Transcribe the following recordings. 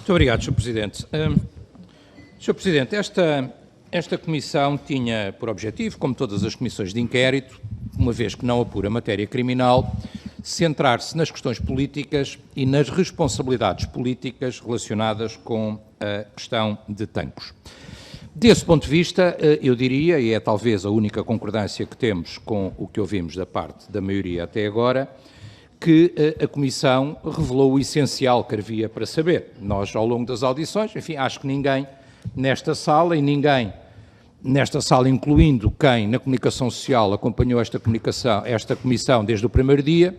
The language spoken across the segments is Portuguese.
Muito obrigado, Sr. Presidente. Sr. Presidente, esta comissão tinha por objetivo, como todas as comissões de inquérito, uma vez que não apura matéria criminal, centrar-se nas questões políticas e nas responsabilidades políticas relacionadas com a questão de Tancos. Desse ponto de vista, eu diria, e é talvez a única concordância que temos com o que ouvimos da parte da maioria até agora, que a Comissão revelou o essencial que havia para saber. Nós, ao longo das audições, enfim, acho que ninguém nesta sala, e ninguém nesta sala, incluindo quem na comunicação social acompanhou esta Comissão desde o primeiro dia,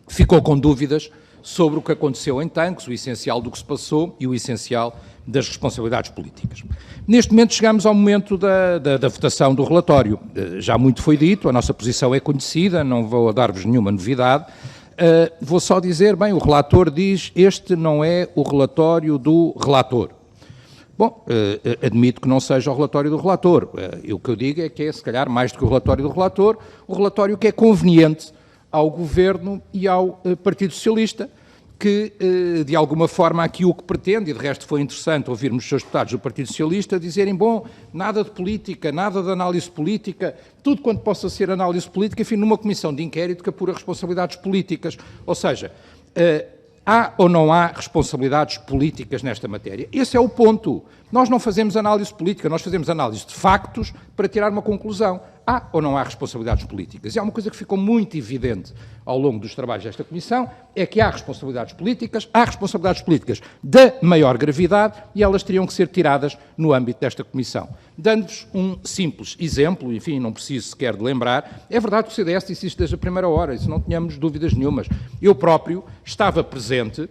ficou com dúvidas sobre o que aconteceu em Tancos, o essencial do que se passou e o essencial das responsabilidades políticas. Neste momento chegamos ao momento da votação do relatório. Já muito foi dito, a nossa posição é conhecida, não vou dar-vos nenhuma novidade. Vou só dizer, bem, o relator diz, este não é o relatório do relator. Bom, admito que não seja o relatório do relator. O que eu digo é que é, se calhar, mais do que o relatório do relator, o relatório que é conveniente ao Governo e ao Partido Socialista, que, de alguma forma, aqui o que pretende, e de resto foi interessante ouvirmos os seus deputados do Partido Socialista dizerem, bom, nada de política, nada de análise política, tudo quanto possa ser análise política, enfim, numa comissão de inquérito que apura responsabilidades políticas. Ou seja, há ou não há responsabilidades políticas nesta matéria? Esse é o ponto. Nós não fazemos análise política, nós fazemos análise de factos para tirar uma conclusão. Há ou não há responsabilidades políticas? E há uma coisa que ficou muito evidente ao longo dos trabalhos desta Comissão, é que há responsabilidades políticas da maior gravidade e elas teriam que ser tiradas no âmbito desta Comissão. Dando-vos um simples exemplo, enfim, não preciso sequer de lembrar, é verdade que o CDS disse isto desde a primeira hora, isso não tínhamos dúvidas nenhumas. Eu próprio estava presente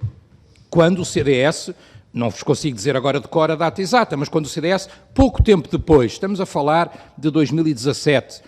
quando o CDS, não vos consigo dizer agora de cor a data exata, mas quando o CDS, pouco tempo depois, estamos a falar de 2017,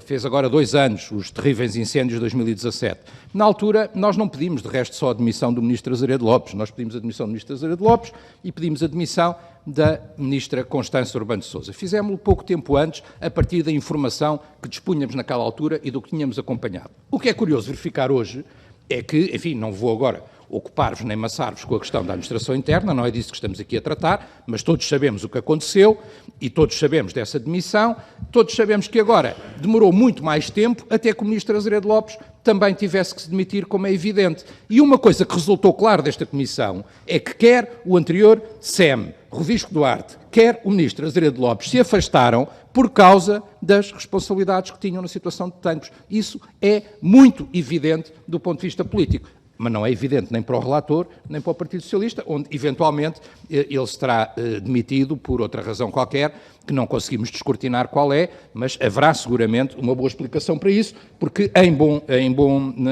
fez agora 2 anos, os terríveis incêndios de 2017. Na altura, nós não pedimos, de resto, só a demissão do Ministro Azeredo Lopes, nós pedimos a demissão do Ministro Azeredo Lopes e pedimos a demissão da Ministra Constância Urbano de Sousa. Fizemos-lo pouco tempo antes, a partir da informação que dispunhamos naquela altura e do que tínhamos acompanhado. O que é curioso verificar hoje é que, enfim, não vou agora ocupar-vos nem amassar-vos com a questão da administração interna, não é disso que estamos aqui a tratar, mas todos sabemos o que aconteceu e todos sabemos dessa demissão, todos sabemos que agora demorou muito mais tempo até que o Ministro Azeredo Lopes também tivesse que se demitir, como é evidente. E uma coisa que resultou claro desta Comissão é que quer o anterior SEM, Rodisco Duarte, quer o Ministro Azeredo Lopes se afastaram por causa das responsabilidades que tinham na situação de Tancos. Isso é muito evidente do ponto de vista político. Mas não é evidente nem para o relator, nem para o Partido Socialista, onde, eventualmente, ele será demitido por outra razão qualquer, que não conseguimos descortinar qual é, mas haverá seguramente uma boa explicação para isso, porque,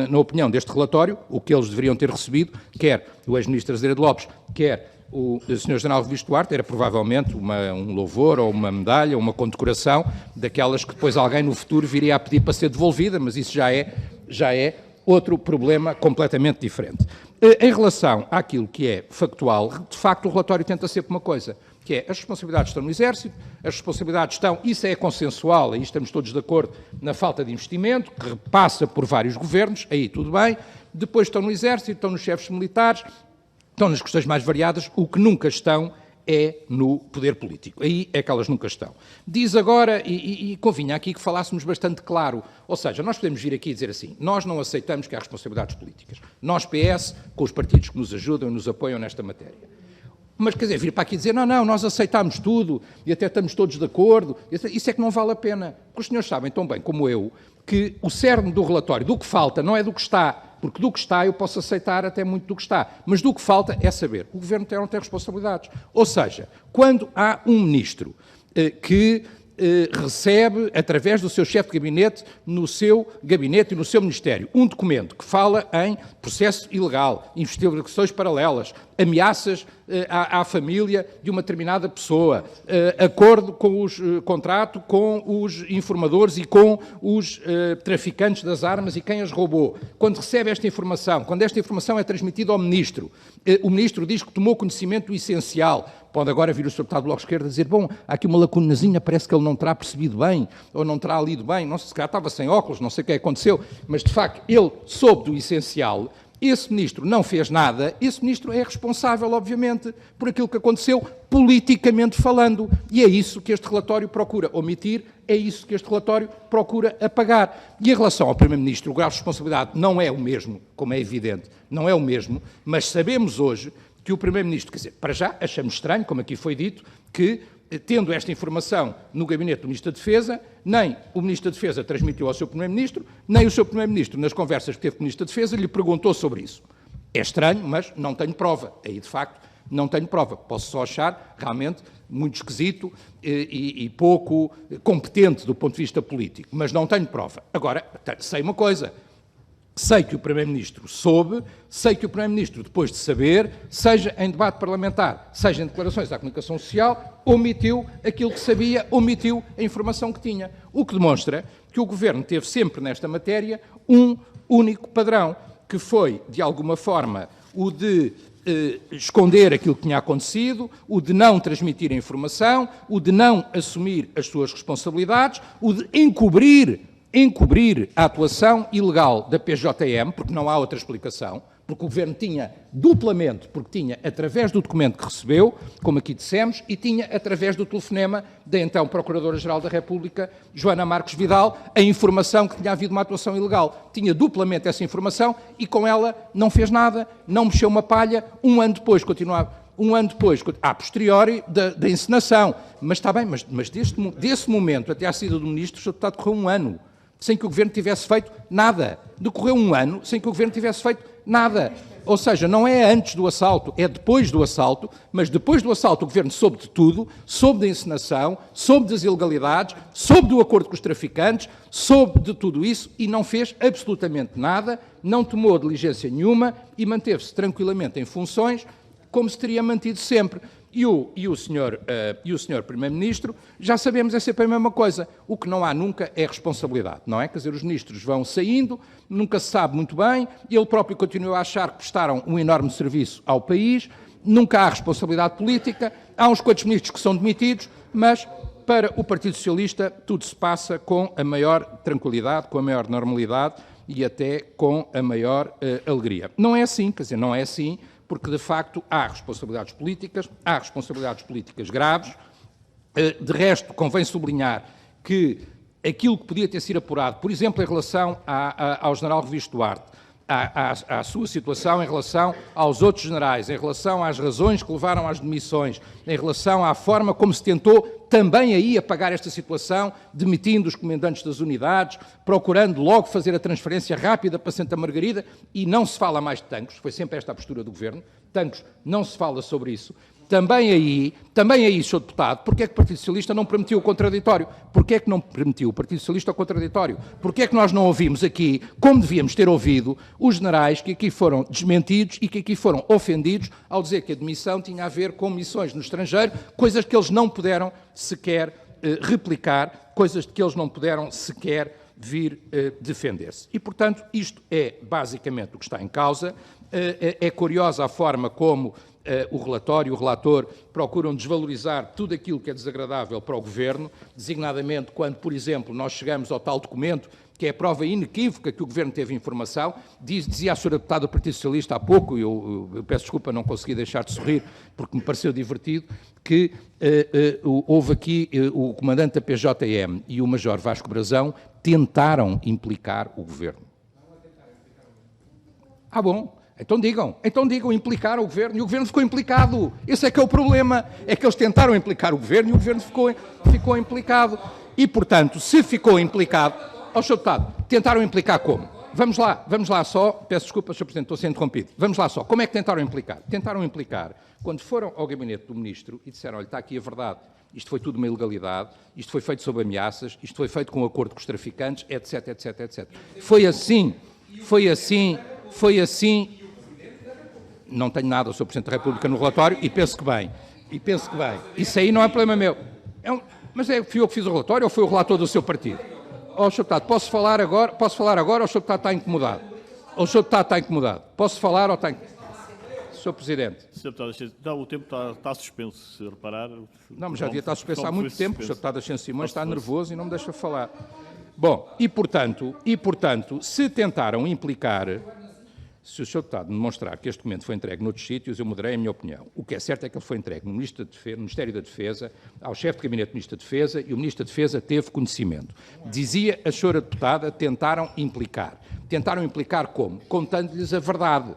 na opinião deste relatório, o que eles deveriam ter recebido, quer o ex-ministro Azeredo Lopes, quer o Sr. General Rodisco Duarte, era provavelmente um louvor ou uma medalha, uma condecoração, daquelas que depois alguém no futuro viria a pedir para ser devolvida, mas isso já é outro problema completamente diferente. Em relação àquilo que é factual, de facto o relatório tenta sempre uma coisa, que é as responsabilidades estão no Exército, as responsabilidades estão, isso é consensual, aí estamos todos de acordo, na falta de investimento, que passa por vários governos, aí tudo bem, depois estão no Exército, estão nos chefes militares, estão nas questões mais variadas, o que nunca estão é no poder político. Aí é que elas nunca estão. Diz agora, e convinha aqui que falássemos bastante claro, ou seja, nós podemos vir aqui e dizer assim, nós não aceitamos que há responsabilidades políticas. Nós, PS, com os partidos que nos ajudam e nos apoiam nesta matéria. Mas, quer dizer, vir para aqui e dizer, não, nós aceitamos tudo e até estamos todos de acordo, isso é que não vale a pena. Porque os senhores sabem tão bem como eu que o cerne do relatório, do que falta, não é do que está, porque do que está eu posso aceitar até muito do que está, mas do que falta é saber. O Governo tem ou não tem responsabilidades. Ou seja, quando há um ministro que recebe, através do seu chefe de gabinete, no seu gabinete e no seu ministério, um documento que fala em processo ilegal, investigações paralelas, ameaças à família de uma determinada pessoa, acordo com os contrato com os informadores e com os traficantes das armas e quem as roubou. Quando recebe esta informação, quando esta informação é transmitida ao Ministro, o Ministro diz que tomou conhecimento do essencial. Pode agora vir o Sr. Deputado do Bloco de Esquerda dizer, bom, há aqui uma lacunazinha, parece que ele não terá percebido bem, ou não terá lido bem, não sei se calhar estava sem óculos, não sei o que aconteceu, mas de facto ele soube do essencial. esse ministro não fez nada, esse ministro é responsável, obviamente, por aquilo que aconteceu, politicamente falando. E é isso que este relatório procura omitir, é isso que este relatório procura apagar. E em relação ao Primeiro-Ministro, o grau de responsabilidade não é o mesmo, como é evidente, não é o mesmo, mas sabemos hoje que o Primeiro-Ministro, quer dizer, para já achamos estranho, como aqui foi dito, que, tendo esta informação no gabinete do Ministro da Defesa, nem o Ministro da Defesa transmitiu ao seu Primeiro-Ministro, nem o seu Primeiro-Ministro, nas conversas que teve com o Ministro da Defesa, lhe perguntou sobre isso. É estranho, mas não tenho prova. Aí, de facto, não tenho prova. Posso só achar, realmente, muito esquisito e pouco competente do ponto de vista político, mas não tenho prova. Agora, sei uma coisa. Sei que o Primeiro-Ministro soube, sei que o Primeiro-Ministro, depois de saber, seja em debate parlamentar, seja em declarações à comunicação social, omitiu aquilo que sabia, omitiu a informação que tinha. O que demonstra que o Governo teve sempre nesta matéria um único padrão, que foi, de alguma forma, o de esconder aquilo que tinha acontecido, o de não transmitir a informação, o de não assumir as suas responsabilidades, o de encobrir a atuação ilegal da PJM, porque não há outra explicação, porque o Governo tinha duplamente, porque tinha através do documento que recebeu, como aqui dissemos, e tinha através do telefonema da então Procuradora-Geral da República, Joana Marques Vidal, a informação que tinha havido uma atuação ilegal. Tinha duplamente essa informação e com ela não fez nada, não mexeu uma palha, um ano depois, a posteriori da encenação. Mas está bem, mas desse momento até à saída do Ministro, o Sr. Deputado, correu um ano sem que o Governo tivesse feito nada. Decorreu um ano sem que o Governo tivesse feito nada. Ou seja, não é antes do assalto, é depois do assalto, mas depois do assalto o Governo soube de tudo, soube da encenação, soube das ilegalidades, soube do acordo com os traficantes, soube de tudo isso e não fez absolutamente nada, não tomou diligência nenhuma e manteve-se tranquilamente em funções como se teria mantido sempre. E o senhor Primeiro-Ministro, já sabemos, é sempre a mesma coisa. O que não há nunca é responsabilidade, não é? Quer dizer, os ministros vão saindo, nunca se sabe muito bem, ele próprio continua a achar que prestaram um enorme serviço ao país, nunca há responsabilidade política, há uns quantos ministros que são demitidos, mas para o Partido Socialista tudo se passa com a maior tranquilidade, com a maior normalidade e até com a maior alegria. Não é assim, quer dizer, não é assim, porque, de facto, há responsabilidades políticas graves. De resto, convém sublinhar que aquilo que podia ter sido apurado, por exemplo, em relação ao general Revisto Duarte, à sua situação em relação aos outros generais, em relação às razões que levaram às demissões, em relação à forma como se tentou também aí apagar esta situação, demitindo os comandantes das unidades, procurando logo fazer a transferência rápida para Santa Margarida, e não se fala mais de Tancos, foi sempre esta a postura do Governo, Tancos, não se fala sobre isso. Também aí, Sr. Deputado, porque é que o Partido Socialista não permitiu o contraditório? Porque é que não permitiu o Partido Socialista o contraditório? Porque é que nós não ouvimos aqui, como devíamos ter ouvido, os generais que aqui foram desmentidos e que aqui foram ofendidos ao dizer que a demissão tinha a ver com missões no estrangeiro, coisas que eles não puderam sequer replicar, coisas que eles não puderam sequer vir defender-se. E, portanto, isto é basicamente o que está em causa. É curiosa a forma como o relatório e o relator procuram desvalorizar tudo aquilo que é desagradável para o Governo, designadamente quando, por exemplo, nós chegamos ao tal documento, que é a prova inequívoca que o Governo teve informação. Dizia a Sra. Deputada do Partido Socialista há pouco, eu peço desculpa, não consegui deixar de sorrir, porque me pareceu divertido, que houve aqui o comandante da PJM e o Major Vasco Brazão tentaram implicar o Governo. Ah, bom. Então digam, implicaram o Governo, e o Governo ficou implicado. Esse é que é o problema, é que eles tentaram implicar o Governo e o Governo ficou implicado. E, portanto, se ficou implicado, Sr. Deputado, tentaram implicar como? Vamos lá só, peço desculpa, Sr. Presidente, estou sendo interrompido. Vamos lá só, como é que tentaram implicar? Tentaram implicar quando foram ao gabinete do Ministro e disseram, olha, está aqui a verdade, isto foi tudo uma ilegalidade, isto foi feito sob ameaças, isto foi feito com um acordo com os traficantes, etc, etc, etc. Foi assim. Não tenho nada sobre o Presidente da República no relatório e penso que bem. Isso aí não é problema meu. Mas fui eu que fiz o relatório ou foi o relator do seu partido? Sr. Deputado, posso falar agora ou o Sr. Deputado está incomodado? Posso falar ou está incomodado? Sr. Presidente. Sr. Deputado, o tempo está suspenso, se reparar. Não, mas já devia estar suspenso há muito tempo, o Sr. Deputado Ascenso Simões está nervoso e não me deixa falar. Bom, e portanto, se tentaram implicar Se o Sr. Deputado me demonstrar que este documento foi entregue noutros sítios, eu mudarei a minha opinião. O que é certo é que ele foi entregue no Ministério da Defesa, ao chefe de gabinete do Ministro da Defesa, e o Ministro da Defesa teve conhecimento. Dizia a Sra. Deputada, tentaram implicar. Tentaram implicar como? Contando-lhes a verdade.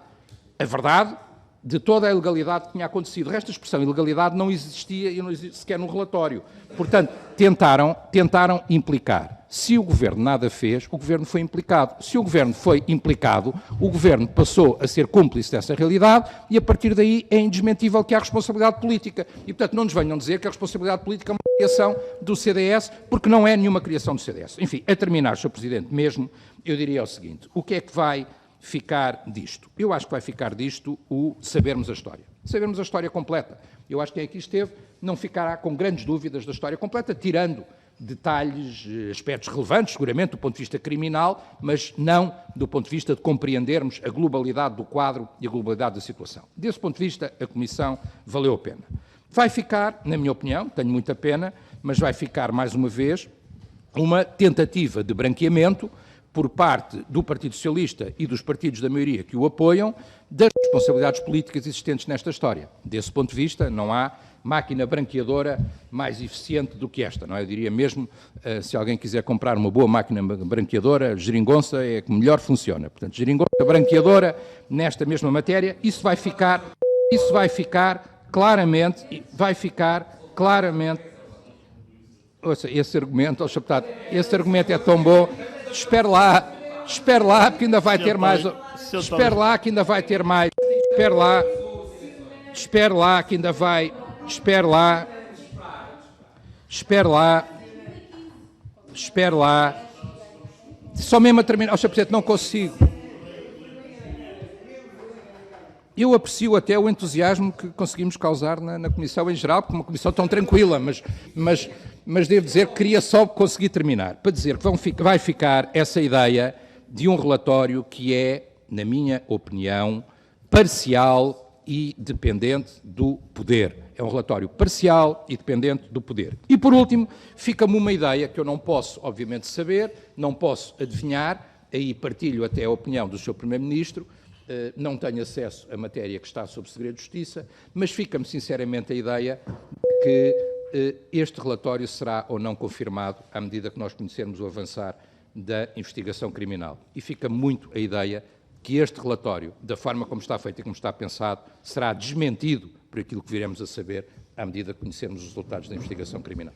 A verdade de toda a ilegalidade que tinha acontecido. Esta expressão ilegalidade não existia e não existe sequer no relatório. Portanto, tentaram implicar. Se o Governo nada fez, o Governo foi implicado. Se o Governo foi implicado, o Governo passou a ser cúmplice dessa realidade e, a partir daí, é indesmentível que há responsabilidade política. E, portanto, não nos venham dizer que a responsabilidade política é uma criação do CDS, porque não é nenhuma criação do CDS. Enfim, a terminar, Sr. Presidente, mesmo, eu diria o seguinte: o que é que vai ficar disto? Eu acho que vai ficar disto o sabermos a história. Sabermos a história completa. Eu acho que quem aqui esteve não ficará com grandes dúvidas da história completa, tirando detalhes, aspectos relevantes, seguramente, do ponto de vista criminal, mas não do ponto de vista de compreendermos a globalidade do quadro e a globalidade da situação. Desse ponto de vista, a Comissão valeu a pena. Vai ficar, na minha opinião, tenho muita pena, mas vai ficar, mais uma vez, uma tentativa de branqueamento por parte do Partido Socialista e dos partidos da maioria que o apoiam, das responsabilidades políticas existentes nesta história. Desse ponto de vista, não há máquina branqueadora mais eficiente do que esta, não é? Eu diria mesmo, se alguém quiser comprar uma boa máquina branqueadora, geringonça é a que melhor funciona. Portanto, geringonça, branqueadora, nesta mesma matéria, isso vai ficar claramente, ouça, esse argumento, Sr. Deputado, esse argumento é tão bom, espere lá, porque ainda vai ter mais, espere lá que ainda vai ter mais, espere lá que ainda vai, espere lá, só mesmo a terminar, Sr. Presidente, não consigo. Eu aprecio até o entusiasmo que conseguimos causar na Comissão em geral, porque é uma Comissão tão tranquila, mas devo dizer que queria só conseguir terminar, para dizer que vai ficar essa ideia de um relatório que é, na minha opinião, parcial e dependente do poder. É um relatório parcial e dependente do poder. E, por último, fica-me uma ideia que eu não posso, obviamente, saber, não posso adivinhar, aí partilho até a opinião do Sr. Primeiro-Ministro, não tenho acesso à matéria que está sob segredo de justiça, mas fica-me sinceramente a ideia de que este relatório será ou não confirmado à medida que nós conhecermos o avançar da investigação criminal. E fica muito a ideia que este relatório, da forma como está feito e como está pensado, será desmentido por aquilo que viremos a saber à medida que conhecermos os resultados da investigação criminal.